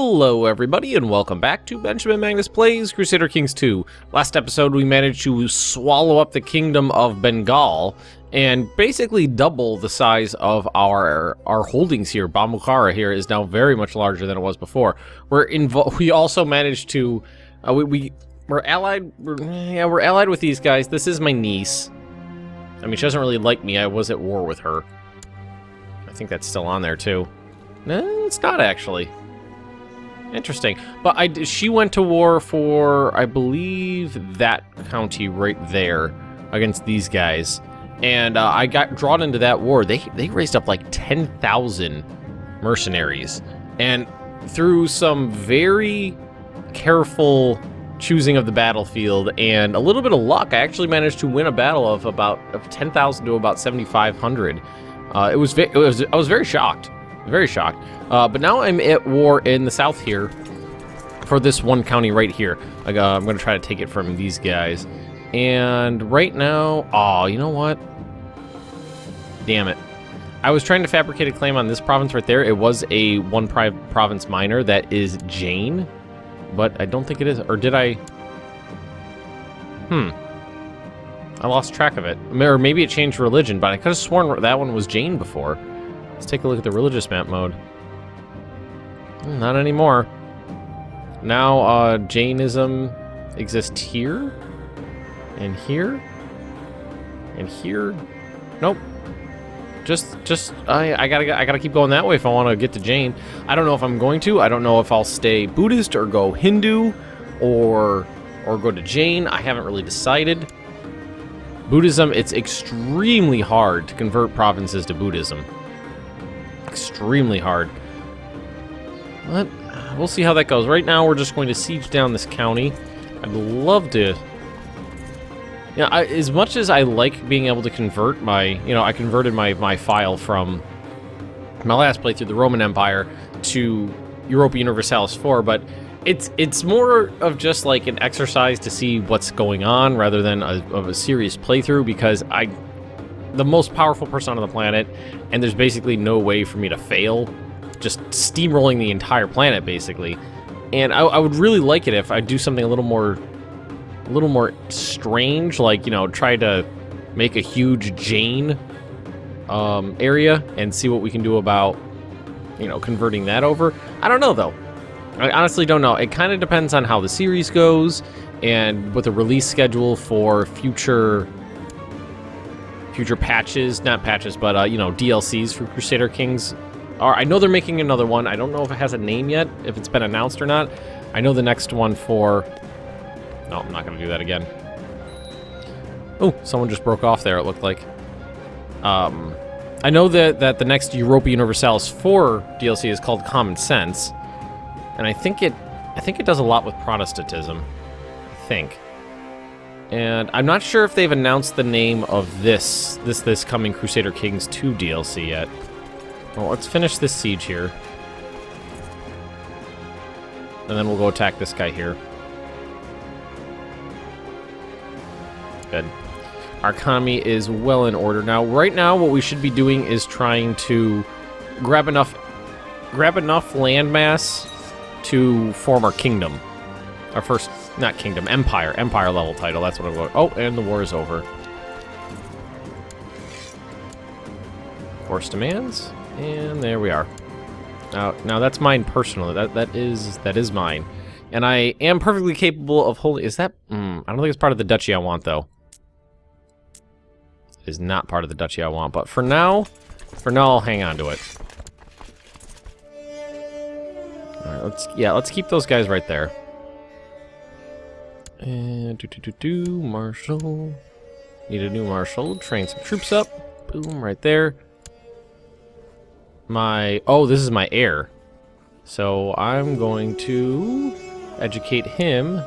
Hello everybody and welcome back to Benjamin Magnus Plays Crusader Kings 2. Last episode we managed to swallow up the kingdom of Bengal and basically double the size of our holdings here. Bambukhara here is now very much larger than it was before. We also managed to we're allied with these guys. This is my niece. I mean, she doesn't really like me. I was at war with her. I think that's still on there too. No, it's not actually. Interesting. But she went to war for, I believe, that county right there against these guys. And I got drawn into that war. They raised up like 10,000 mercenaries. And through some very careful choosing of the battlefield and a little bit of luck, I actually managed to win a battle of 10,000 to about 7,500. I was very shocked. Very shocked. But now I'm at war in the south here for this one county right here. I'm going to try to take it from these guys. And right now, oh, you know what? Damn it. I was trying to fabricate a claim on this province right there. It was a one province minor that is Jain, but I don't think it is. Or did I? I lost track of it. Or maybe it changed religion, but I could have sworn that one was Jain before. Let's take a look at the religious map mode. Not anymore. Now, Jainism exists here, and here, and here. Nope. I gotta keep going that way if I want to get to Jain. I don't know if I'm going to. I don't know if I'll stay Buddhist or go Hindu, or go to Jain. I haven't really decided. Buddhism, it's extremely hard to convert provinces to Buddhism. Extremely hard. But we'll see how that goes. Right now, we're just going to siege down this county. I'd love to... as much as I like being able to convert my... I converted my file from my last playthrough, the Roman Empire, to Europa Universalis 4, but it's more of just like an exercise to see what's going on rather than a serious playthrough, because the most powerful person on the planet, and there's basically no way for me to fail, just steamrolling the entire planet, basically. And I would really like it if I do something a little more strange, like, try to make a huge Jain area and see what we can do about, converting that over. I don't know, though. I honestly don't know. It kind of depends on how the series goes and what the release schedule for future patches, not patches, but, DLCs for Crusader Kings are. I know they're making another one. I don't know if it has a name yet, if it's been announced or not. I know the next one for... No, I'm not going to do that again. Oh, someone just broke off there, it looked like. I know that the next Europa Universalis 4 DLC is called Common Sense, and I think it does a lot with Protestantism. I think. And I'm not sure if they've announced the name of this coming Crusader Kings 2 DLC yet. Well, let's finish this siege here. And then we'll go attack this guy here. Good. Our economy is well in order now. Right now, what we should be doing is trying to grab enough landmass to form our kingdom. Our first... Not kingdom, empire level title, that's what I'm going. Oh, and the war is over. Force demands, and there we are. Now that's mine personally. That is mine, and I am perfectly capable of holding. Is that? I don't think it's part of the duchy I want, though. It is not part of the duchy I want, but for now, I'll hang on to it. All right, let's keep those guys right there. And marshal. Need a new marshal. Train some troops up. Boom, right there. This is my heir. So I'm going to educate him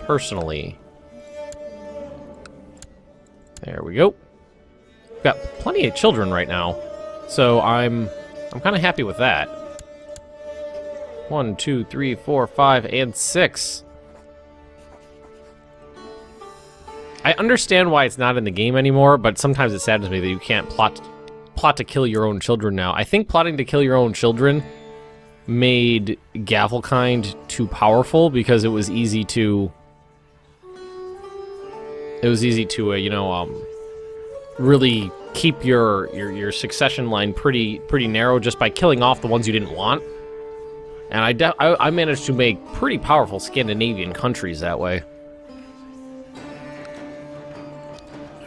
personally. There we go. Got plenty of children right now. So I'm kind of happy with that. 1, 2, 3, 4, 5, and 6. I understand why it's not in the game anymore, but sometimes it saddens me that you can't plot to kill your own children now. I think plotting to kill your own children made Gavelkind too powerful because it was easy to... really keep your succession line pretty narrow just by killing off the ones you didn't want. And I managed to make pretty powerful Scandinavian countries that way.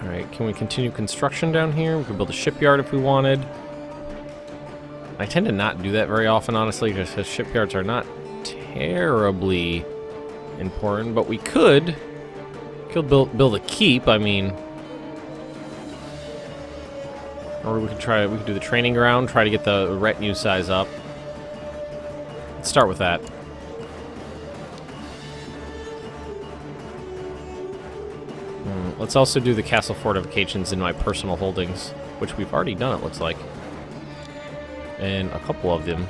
Alright, can we continue construction down here? We could build a shipyard if we wanted. I tend to not do that very often, honestly, just because shipyards are not terribly important, but we could build a keep, I mean... Or we could do the training ground, try to get the retinue size up. Let's start with that. Let's also do the castle fortifications in my personal holdings, which we've already done, it looks like. And a couple of them.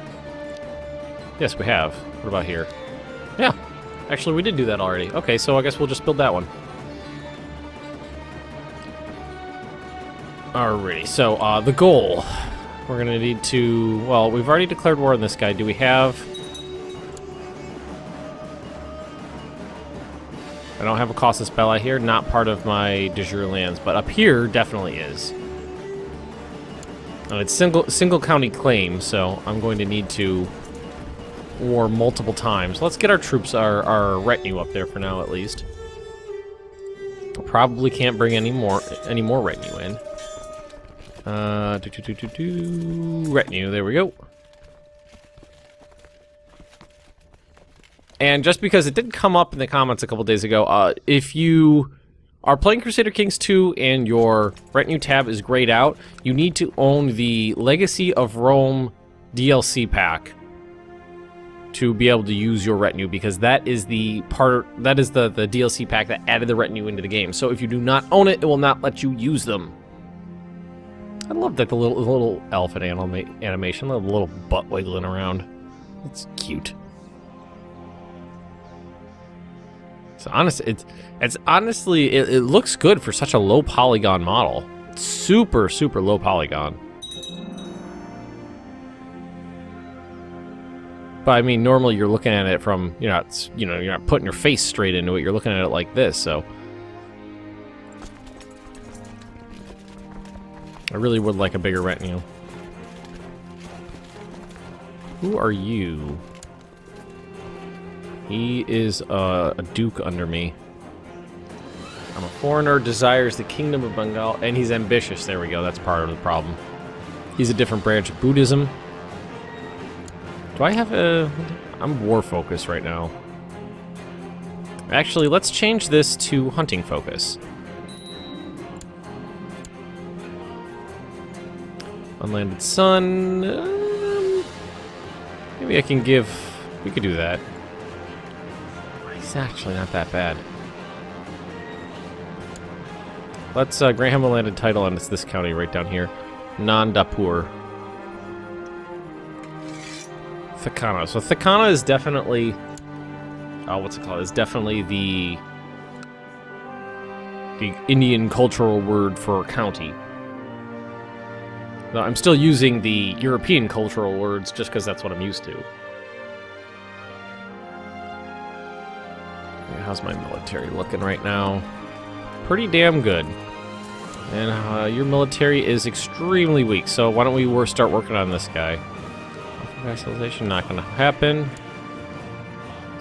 Yes, we have. What about here? Yeah. Actually, we did do that already. Okay, so I guess we'll just build that one. Alrighty, so the goal. We're going to need to... Well, we've already declared war on this guy. Do we have... I don't have a casus belli here. Not part of my de jure lands, but up here definitely is. And it's single county claim, so I'm going to need to war multiple times. Let's get our troops, our retinue up there for now, at least. Probably can't bring any more retinue in. Retinue, there we go. And just because it did come up in the comments a couple days ago, if you are playing Crusader Kings 2 and your retinue tab is grayed out, you need to own the Legacy of Rome DLC pack to be able to use your retinue, because that is the DLC pack that added the retinue into the game. So if you do not own it, it will not let you use them. I love that the little elephant animation, the little butt wiggling around. It's cute. So honestly, it looks good for such a low polygon model. It's super low polygon. But I mean, normally you're looking at it from, you're not putting your face straight into it. You're looking at it like this. So I really would like a bigger retinue. Who are you? He is a duke under me. I'm a foreigner, desires the kingdom of Bengal, and he's ambitious. There we go, that's part of the problem. He's a different branch of Buddhism. Do I have a... I'm war focused right now. Actually, let's change this to hunting focus. Unlanded sun... maybe I can give... We could do that. It's actually not that bad. Let's grant him a landed title, and it's this county right down here. Nandapur. Thakana. So Thakana is definitely... what's it called? It's definitely the Indian cultural word for county. No, I'm still using the European cultural words just because that's what I'm used to. How's my military looking right now? Pretty damn good. And your military is extremely weak, so why don't we start working on this guy? Vassalization, not gonna happen.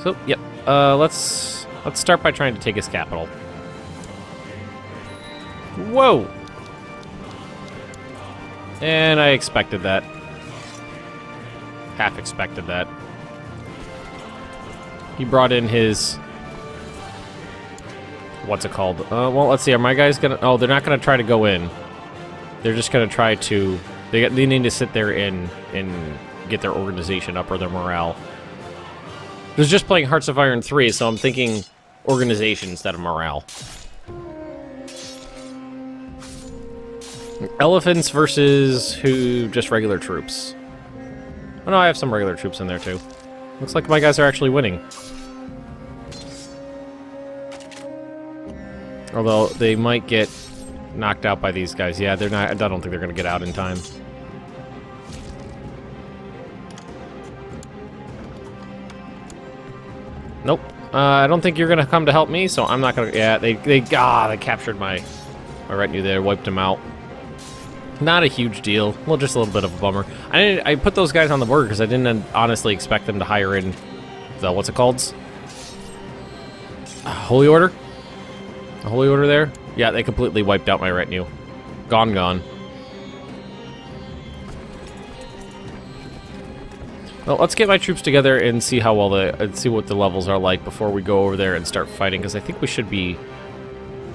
So, yep. Let's start by trying to take his capital. Whoa! And I expected that. Half expected that. He brought in his... What's it called? Well, let's see. Are my guys gonna... Oh, they're not gonna try to go in. They're just gonna try to... They need to sit there and get their organization up or their morale. I was just playing Hearts of Iron 3, so I'm thinking organization instead of morale. Elephants versus who? Just regular troops. Oh no, I have some regular troops in there too. Looks like my guys are actually winning. Although they might get knocked out by these guys. Yeah, they're not. I don't think they're going to get out in time. Nope. I don't think you're gonna come to help me, so I'm not gonna. Yeah, they captured my retinue there, wiped them out. Not a huge deal. Well, just a little bit of a bummer. I put those guys on the board because I didn't honestly expect them to hire in the what's it called? Holy Order. A Holy Order there. Yeah, they completely wiped out my retinue. Gone. Well, let's get my troops together and see how well see what the levels are like before we go over there and start fighting, because I think we should be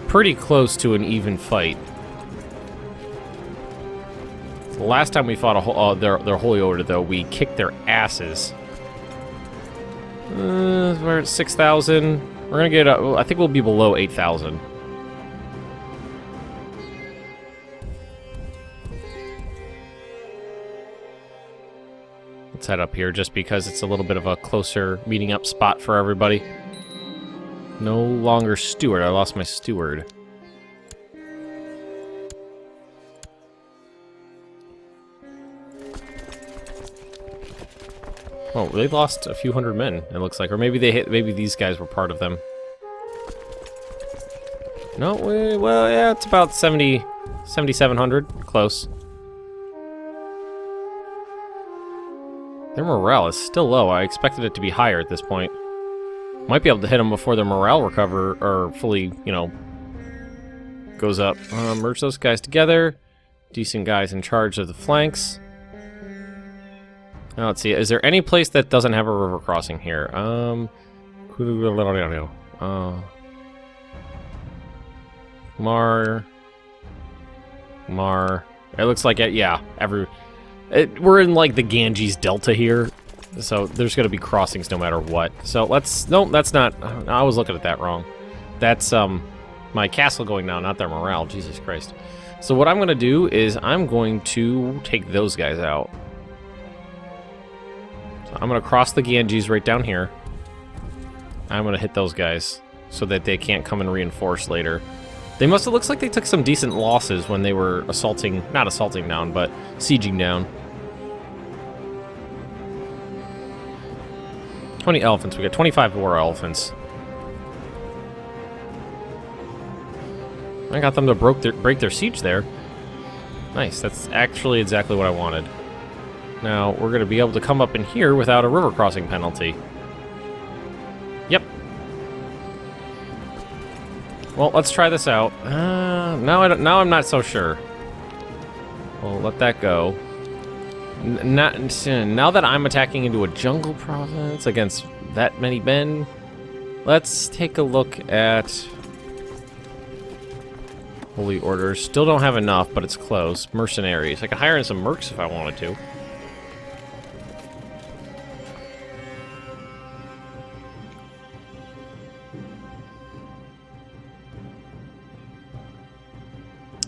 pretty close to an even fight. The last time we fought their Holy Order, though, we kicked their asses. We're at 6,000. We're gonna get. I think we'll be below 8,000. Let's head up here just because it's a little bit of a closer meeting up spot for everybody. No longer steward. I lost my steward. Oh, they lost a few hundred men, it looks like. Or maybe maybe these guys were part of them. No, well, yeah, it's about 7,700. Close. Their morale is still low. I expected it to be higher at this point. Might be able to hit them before their morale recover, or fully, you know, goes up. Merge those guys together. Decent guys in charge of the flanks. Now, let's see. Is there any place that doesn't have a river crossing here? Mar. It looks like it. Yeah, we're in like the Ganges Delta here, so there's going to be crossings no matter what. So nope, that's not. I was looking at that wrong. That's my castle going down, not their morale. Jesus Christ. So what I'm going to do is I'm going to take those guys out. So I'm going to cross the Ganges right down here. I'm going to hit those guys so that they can't come and reinforce later. It looks like they took some decent losses when they were not assaulting down, but sieging down. 20 elephants. We got 25 war elephants. I got them to break their siege there. Nice. That's actually exactly what I wanted. Now, we're going to be able to come up in here without a river crossing penalty. Yep. Well, let's try this out. Now I'm not so sure. We'll let that go. Now that I'm attacking into a jungle province against that many men, let's take a look at Holy Orders. Still don't have enough, but it's close. Mercenaries. I could hire in some mercs if I wanted to.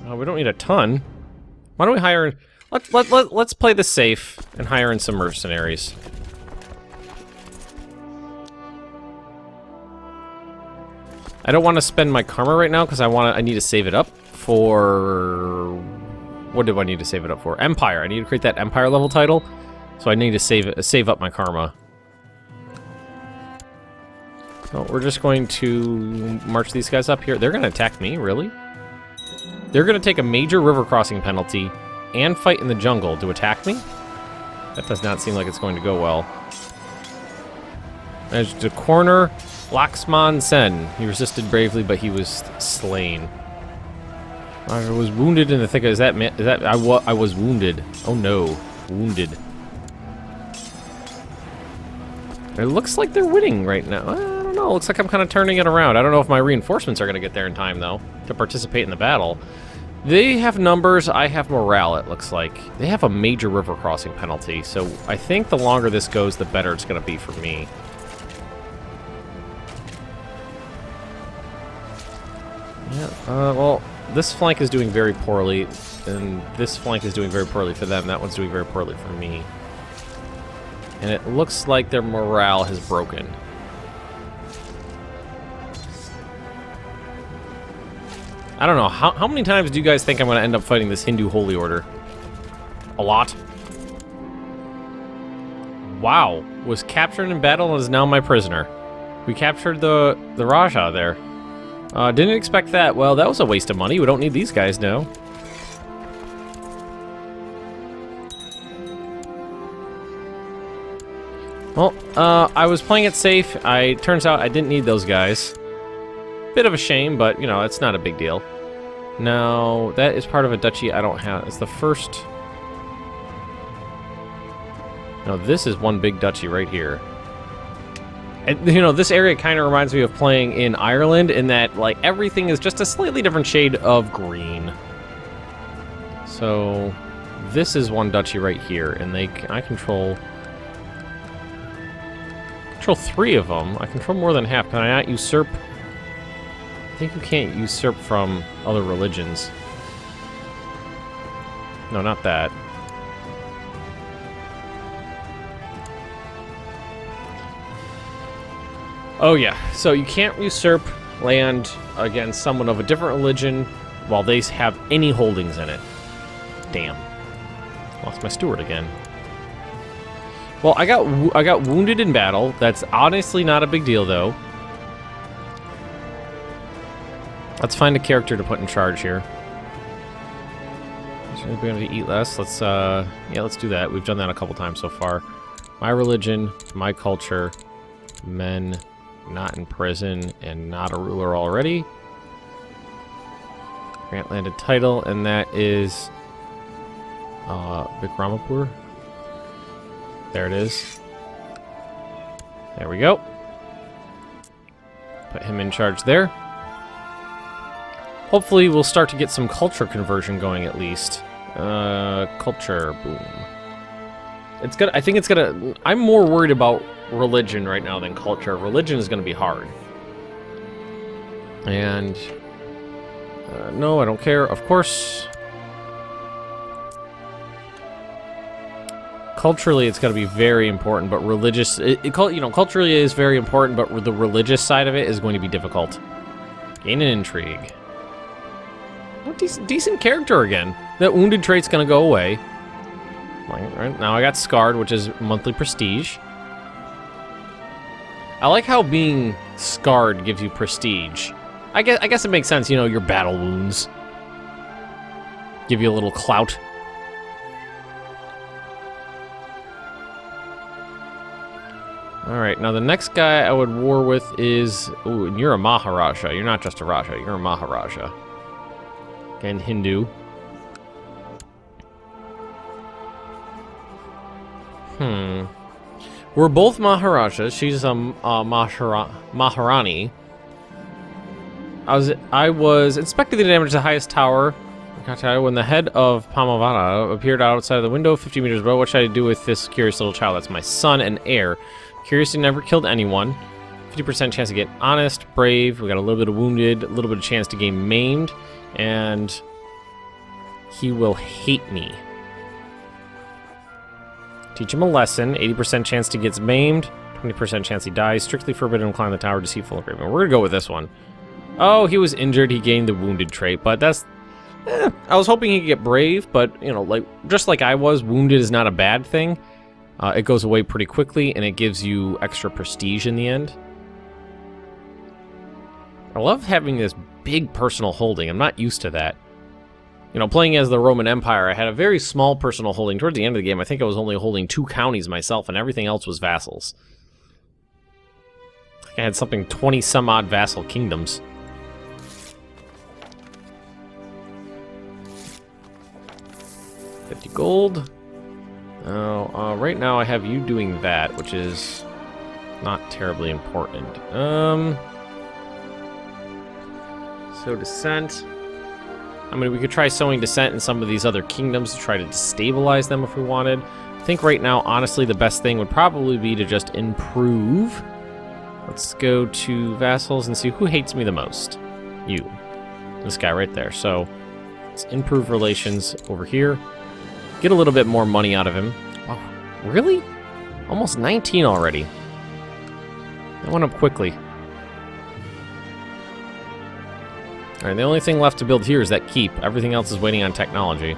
We don't need a ton. Why don't we hire... Let's play this safe and hire in some mercenaries. I don't want to spend my karma right now because I need to save it up for... What do I need to save it up for? Empire. I need to create that Empire level title. So I need to save up my karma. So we're just going to march these guys up here. They're going to attack me, really? They're going to take a major river crossing penalty and fight in the jungle to attack me? That does not seem like it's going to go well. Managed to corner Laxman Sen. He resisted bravely, but he was slain. I was wounded in the thick of... I was wounded. Oh no. Wounded. It looks like they're winning right now. I don't know. It looks like I'm kind of turning it around. I don't know if my reinforcements are going to get there in time, though, to participate in the battle. They have numbers. I have morale, it looks like. They have a major river crossing penalty, so I think the longer this goes, the better it's going to be for me. Yeah, well, this flank is doing very poorly, and this flank is doing very poorly for them. That one's doing very poorly for me. And it looks like their morale has broken. I don't know, how many times do you guys think I'm going to end up fighting this Hindu Holy Order? A lot. Wow. Was captured in battle and is now my prisoner. We captured the Raja there. Didn't expect that. Well, that was a waste of money. We don't need these guys now. Well, I was playing it safe. Turns out I didn't need those guys. Bit of a shame, but, you know, it's not a big deal. Now, that is part of a duchy I don't have. It's the first... No, this is one big duchy right here. And, you know, this area kind of reminds me of playing in Ireland in that, like, everything is just a slightly different shade of green. So, this is one duchy right here, and I control 3 of them. I control more than half. Can I not usurp? I think you can't usurp from other religions. No, not that. Oh yeah, so you can't usurp land against someone of a different religion while they have any holdings in it. Damn. Lost my steward again. Well, I got wounded in battle. That's honestly not a big deal, though. Let's find a character to put in charge here. Should we be able to eat less? Let's do that. We've done that a couple times so far. My religion, my culture, men not in prison and not a ruler already. Grant landed title, and that is Vikramapur. There it is. There we go. Put him in charge there. Hopefully we'll start to get some culture conversion going at least. Culture, boom. It's gonna. I think it's gonna. I'm more worried about religion right now than culture. Religion is gonna be hard. And no, I don't care. Of course. Culturally, it's going to be very important, but religious... culturally it is very important, but the religious side of it is going to be difficult. Gain an intrigue. Oh, decent character again. That wounded trait's going to go away. Right, now I got scarred, which is monthly prestige. I like how being scarred gives you prestige. I guess it makes sense, you know, your battle wounds give you a little clout. Alright, now the next guy I would war with is... Ooh, and you're a Maharaja. You're not just a Raja, you're a Maharaja. Again, Hindu. We're both Maharajas. She's a Maharani. I was inspecting the damage to the highest tower when the head of Pamavana appeared outside of the window 50 meters above. What should I do with this curious little child? That's my son and heir. Curious, never killed anyone. 50% chance to get honest, brave. We got a little bit of wounded, a little bit of chance to gain maimed, and he will hate me. Teach him a lesson. 80% chance to get maimed, 20% chance he dies. Strictly forbidden to climb the tower. Deceitful agreement. We're gonna go with this one. Oh, he was injured. He gained the wounded trait, but that's. I was hoping he could get brave, but you know, just like I was, wounded is not a bad thing. It goes away pretty quickly, and it gives you extra prestige in the end. I love having this big personal holding. I'm not used to that. You know, playing as the Roman Empire, I had a very small personal holding. Towards the end of the game, I think I was only holding 2 counties myself, and everything else was vassals. I think I had something 20-some-odd vassal kingdoms. $50 gold. Right now I have you doing that, which is not terribly important. So descent. I mean, we could try sowing dissent in some of these other kingdoms to try to destabilize them if we wanted. I think right now, honestly, the best thing would probably be to just improve. Let's go to vassals and see who hates me the most. You. This guy right there. So let's improve relations over here. Get a little bit more money out of him. Wow, really? Almost 19 already. That went up quickly. Alright, the only thing left to build here is that keep. Everything else is waiting on technology.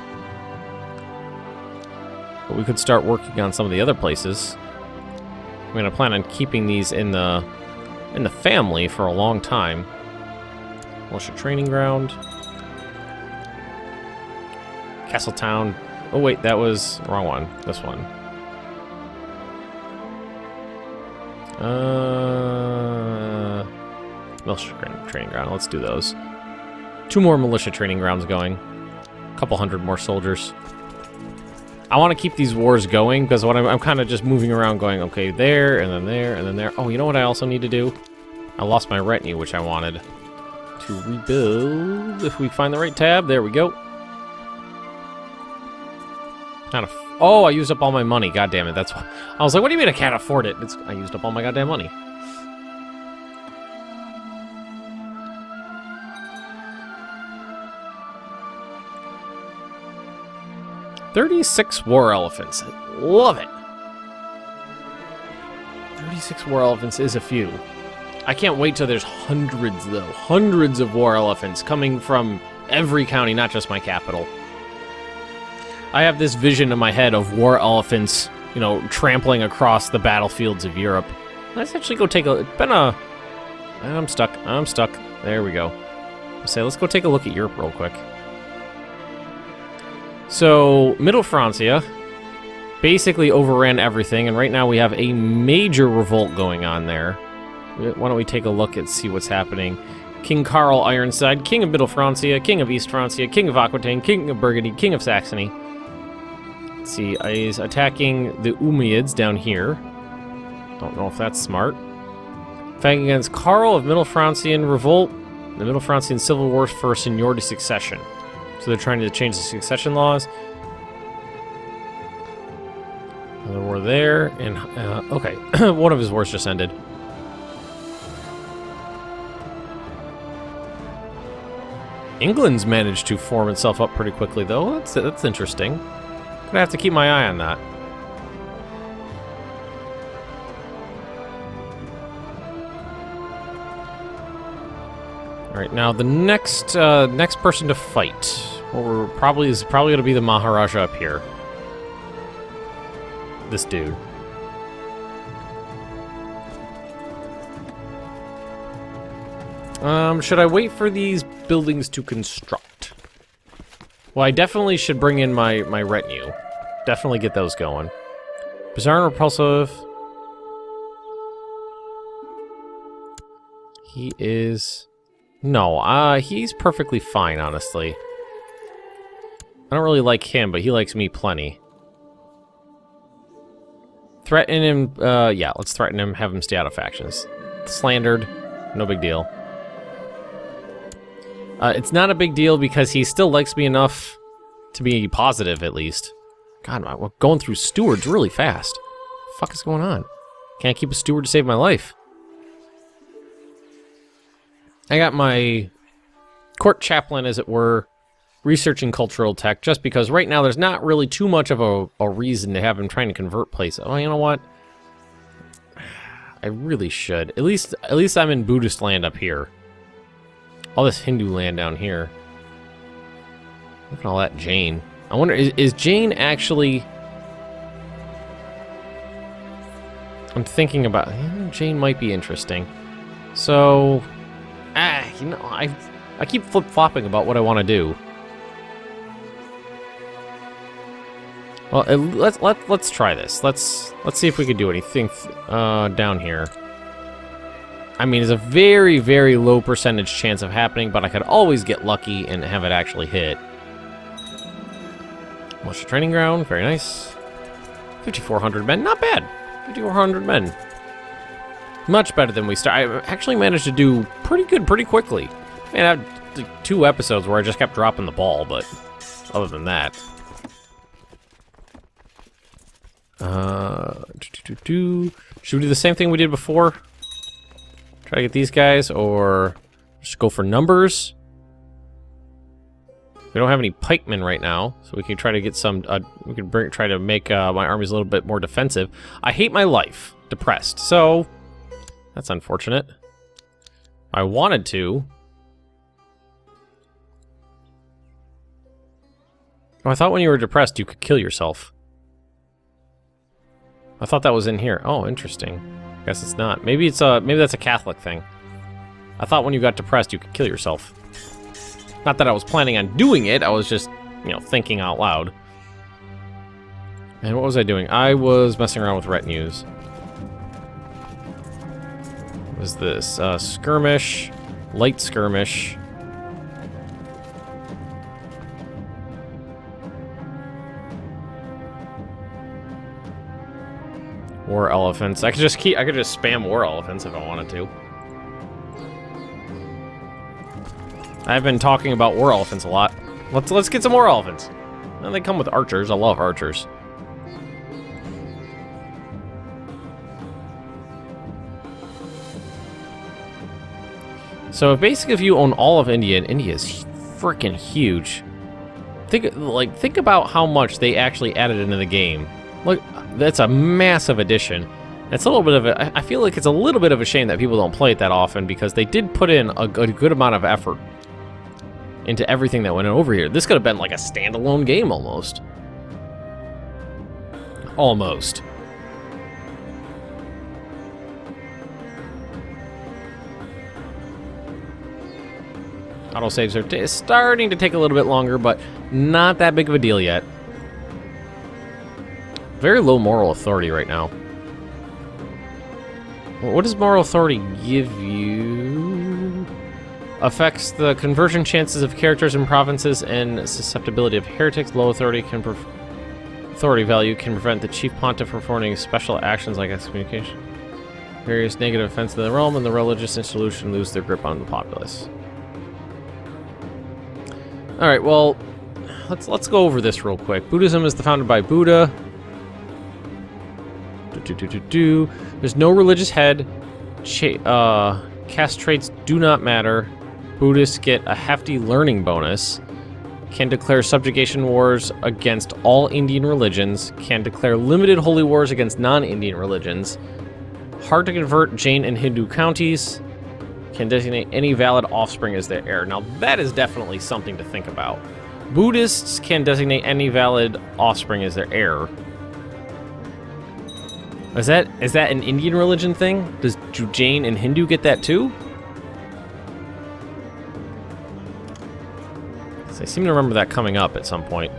But we could start working on some of the other places. I'm going to plan on keeping these in the in the family for a long time. Militia training ground. Castletown. Oh wait, that was the wrong one. This one. Militia training ground. Let's do those. 2 more militia training grounds going. A couple hundred more soldiers. I want to keep these wars going because what I'm kind of just moving around going, okay, there, and then there, and then there. Oh, you know what I also need to do? I lost my retinue, which I wanted to rebuild. If we find the right tab, there we go. Oh, I used up all my money. God damn it. That's why. I was like, what do you mean I can't afford it? I used up all my goddamn money. "36 war elephants." Love it. 36 war elephants is a few. I can't wait till there's hundreds, though. Hundreds of war elephants coming from every county, not just my capital. I have this vision in my head of war elephants, you know, trampling across the battlefields of Europe. Let's actually go take a... It's been a... I'm stuck. There we go. Let's go take a look at Europe real quick. So, Middle Francia basically overran everything, and right now we have a major revolt going on there. Why don't we take a look and see what's happening? King Karl Ironside, King of Middle Francia, King of East Francia, King of Aquitaine, King of Burgundy, King of Saxony. Let's see, he's attacking the Umayyads down here. Don't know if that's smart. Fighting against Karl of Middle Francian revolt, the Middle Francian civil war for seniority succession. So they're trying to change the succession laws. Another war there, and okay, one of his wars just ended. England's managed to form itself up pretty quickly, though. That's interesting. Gonna have to keep my eye on that. All right, now the next person to fight, is probably gonna be the Maharaja up here. This dude. Should I wait for these buildings to construct? Well, I definitely should bring in my retinue. Definitely get those going. Bizarre and repulsive. He is... No, he's perfectly fine, honestly. I don't really like him, but he likes me plenty. Threaten him, yeah, let's threaten him, have him stay out of factions. Slandered, no big deal. It's not a big deal because he still likes me enough to be positive, at least. God, we're going through stewards really fast. What the fuck is going on? Can't keep a steward to save my life. I got my court chaplain, as it were, researching cultural tech, just because right now there's not really too much of a reason to have him trying to convert places. Oh, you know what? I really should. At least I'm in Buddhist land up here. All this Hindu land down here. Look at all that Jain. I wonder, is Jain actually... I'm thinking about... Jain might be interesting. So... you know, I keep flip-flopping about what I want to do. Well, let's try this. Let's see if we can do anything down here. I mean, it's a very, very low percentage chance of happening, but I could always get lucky and have it actually hit. Militia training ground, very nice. 5,400 men, not bad. 5,400 men. Much better than we started. I actually managed to do pretty good pretty quickly. Man, I had like 2 episodes where I just kept dropping the ball, but other than that. Should we do the same thing we did before? Try to get these guys, or just go for numbers? We don't have any pikemen right now, so we can try to get some. We can try to make my armies a little bit more defensive. I hate my life. Depressed. So that's unfortunate. I wanted to. Oh, I thought when you were depressed you could kill yourself. I thought that was in here. Oh, interesting. Guess it's not. Maybe it's a maybe that's a Catholic thing. I thought when you got depressed you could kill yourself. Not that I was planning on doing it. I was just, you know, thinking out loud. And what was I doing? I was messing around with retinues. What was this? Skirmish, light skirmish. War elephants. I could just spam war elephants if I wanted to. I've been talking about war elephants a lot. Let's get some war elephants. And they come with archers. I love archers. So basically, if you own all of India, and India is freaking huge. Think about how much they actually added into the game. Look, that's a massive addition. It's a little bit of a. I feel like it's a little bit of a shame that people don't play it that often because they did put in a good amount of effort into everything that went over here. This could have been like a standalone game almost. Almost. Autosaves are starting to take a little bit longer, but not that big of a deal yet. Very low moral authority right now. What does moral authority give you? Affects the conversion chances of characters and provinces and susceptibility of heretics. Low authority authority value can prevent the chief pontiff from performing special actions like excommunication. Various negative offenses in the realm and the religious institution lose their grip on the populace. All right, well, let's go over this real quick. Buddhism is founded by Buddha. There's no religious head. Caste traits do not matter. Buddhists get a hefty learning bonus. Can declare subjugation wars against all Indian religions. Can declare limited holy wars against non-Indian religions. Hard to convert Jain and Hindu counties. Can designate any valid offspring as their heir. Now that is definitely something to think about. Buddhists can designate any valid offspring as their heir. Is that an Indian religion thing? Do Jain and Hindu get that too? I seem to remember that coming up at some point.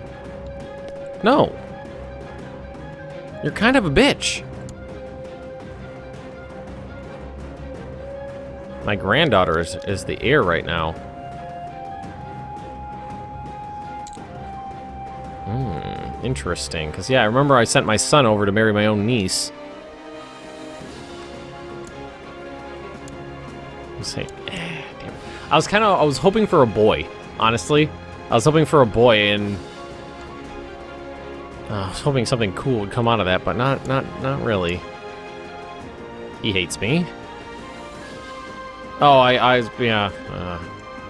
No. You're kind of a bitch. My granddaughter is the heir right now. Interesting. Because, yeah, I remember I sent my son over to marry my own niece. Damn. I was hoping for a boy, honestly. I was hoping for a boy, and I was hoping something cool would come out of that, but not really. He hates me. Oh,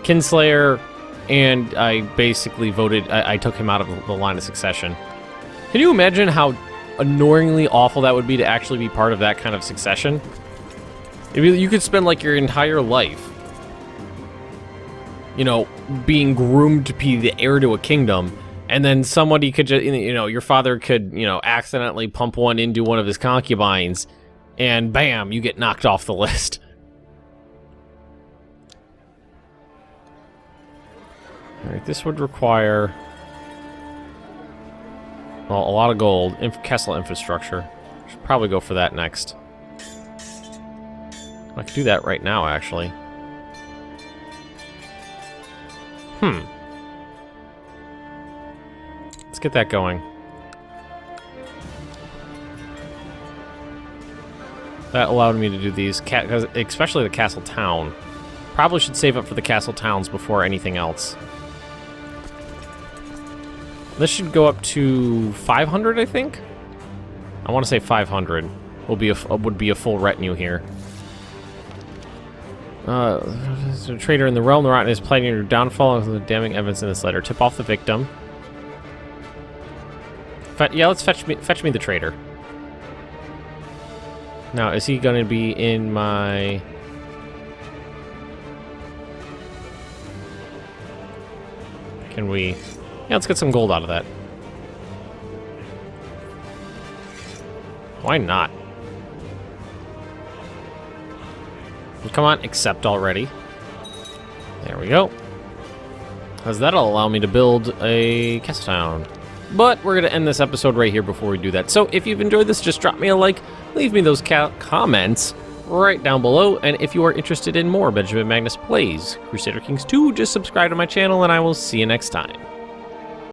Kinslayer, and I basically voted. I took him out of the line of succession. Can you imagine how annoyingly awful that would be to actually be part of that kind of succession? You could spend like your entire life, you know, being groomed to be the heir to a kingdom, and then somebody could just, you know, your father could, you know, accidentally pump one into one of his concubines, and bam, you get knocked off the list. All right, this would require, well, a lot of gold. Castle infrastructure. Should probably go for that next. I could do that right now, actually. Let's get that going. That allowed me to do these, especially the castle town. Probably should save up for the castle towns before anything else. This should go up to 500, I think. I want to say 500 would be a full retinue here. There's a traitor in the realm. The rotten is planning your downfall of the damning evidence in this letter. Tip off the victim. Yeah, let's fetch me the traitor. Now, is he going to be in my? Can we? Yeah, let's get some gold out of that. Why not? Come on, accept already. There we go. Because that'll allow me to build a castle town. But we're going to end this episode right here before we do that. So if you've enjoyed this, just drop me a like. Leave me those comments right down below. And if you are interested in more Benjamin Magnus Plays Crusader Kings 2, just subscribe to my channel, and I will see you next time.